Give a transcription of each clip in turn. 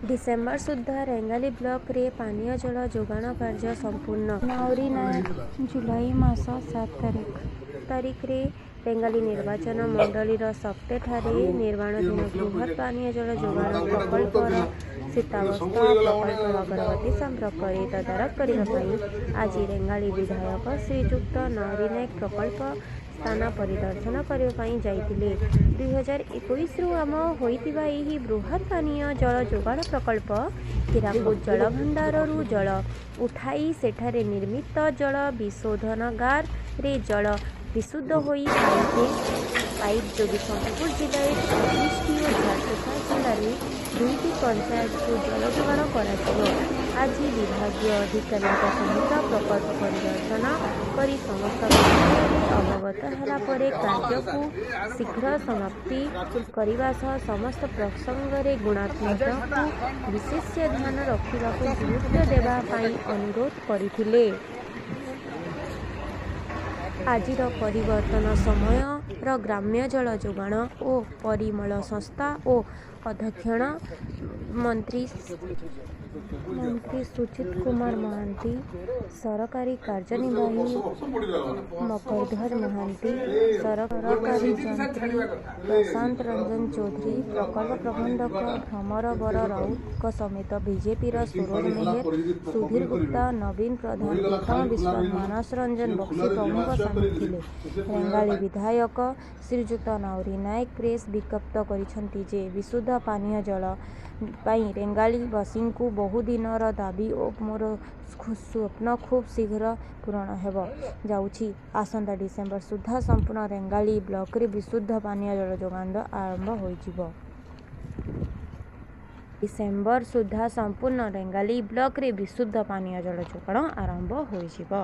December सुधा Rengali block रे पानीय जल जोगाण कार्य संपूर्ण। नाउरी नायक जुलाई मास 7 तारीख रे रेंगाली निर्वाचन मंडली सप्ते ठारे निर्माणाधीन बृहत पानीय जल जोगाण प्रकल्पर स्थितावस्था प्रकल्प अग्रगति संपर्क तदारख करने आज रेंगाली विधायक श्रीजुक्त नाउरी नायक प्रकल्प स्थान परिदर्शन करने जाइतिले। 2021 आम होइतिबा एही बृहत पानीय जल जोगाण प्रकल्प हिराकुद जल भंडाररू जल उठाई सेठारे निर्मित जल विशोधनागार रे जल विशुद्ध होई पाइप जोगी सम्बलपुर जिले 24टी और झारसुगुड़ा जिले में 2टी पंचायत को जल जोगाण कर आज विभागीय अधिकारी सहित प्रकल्प परिदर्शन करी समस्त अवगत होला परे कार्य को शीघ्र समाप्ति करने सह समस्त प्रसंग में गुणात्मक को विशेष ध्यान रखा गुरुत्व देवाई अनुरोध करथिले। आजिर परिवर्तन समय ग्राम्य जल जोगाण और परिमल संस्था और अध्यक्षण मंत्री सुचित कुमार महांती, सरकारी कार्यनिर्वाही मकरधर महांती, सरकारी जंत्री प्रशांत रंजन चौधरी, प्रकल्प प्रबंधक भ्रमर बर राउत समेत बीजेपी सूरज मेहर, सुधीर गुप्ता, नवीन प्रधान, उत्तम विश्वास, मानस रंजन बक्सी प्रमुख सामिल थिले। रेंगाली विधायक श्रीजुक्त नाउरी नायक प्रेस विज्ञप्त करिसेंति जे विशुद्ध पानीय जल पाई रेंगालीवासी को बहुदिनर दाबी और मोर स्वप्न खूब शीघ्र पूरण हेब जाउछि। आसंता डिसेम्बर सुधा संपूर्ण रेंगाली ब्लॉक रे विशुद्ध पानीय जल जोगाण आरंभ होइजिबो। डिसेम्बर सुधा संपूर्ण रेंगाली ब्लॉक रे विशुद्ध पानीय जल जोगाण आरंभ होइजिबो।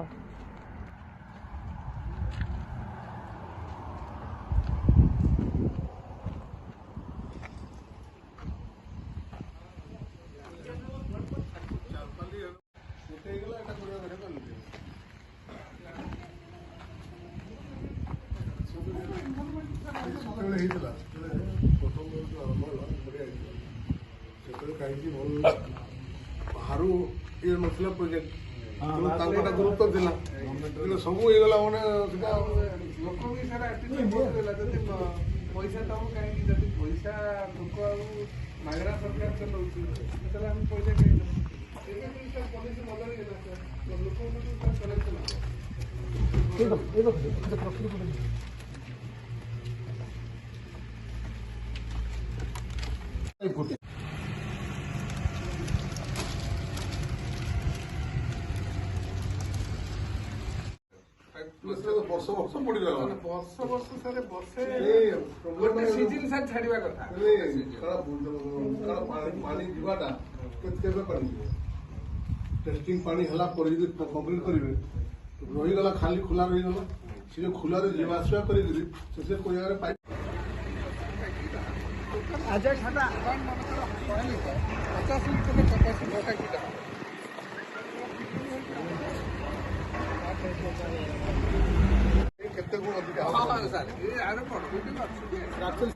बाहर ये नथिला प्रोजेक्ट गुरुत्व दिला सब होगा मैंने लोक भी सारा पैसा तो कहीं पैसा लोक मागरा सरकार चलाऊँ आम पैसा कहीं पॉलिसी बदल वर्ष वर्ष पड़ी वर्ष सारे वर्षे गोटे सीजन सार छाड़ा कथा पानी जीवाटा टेस्टिंग पानी है कंप्लीट करेंगे रहीगला खाली खुला रहीगला से जो खुला जीवाशा कर कोई जगह पाइप आज छाड़ा 50 लिटर केते गुण अधिक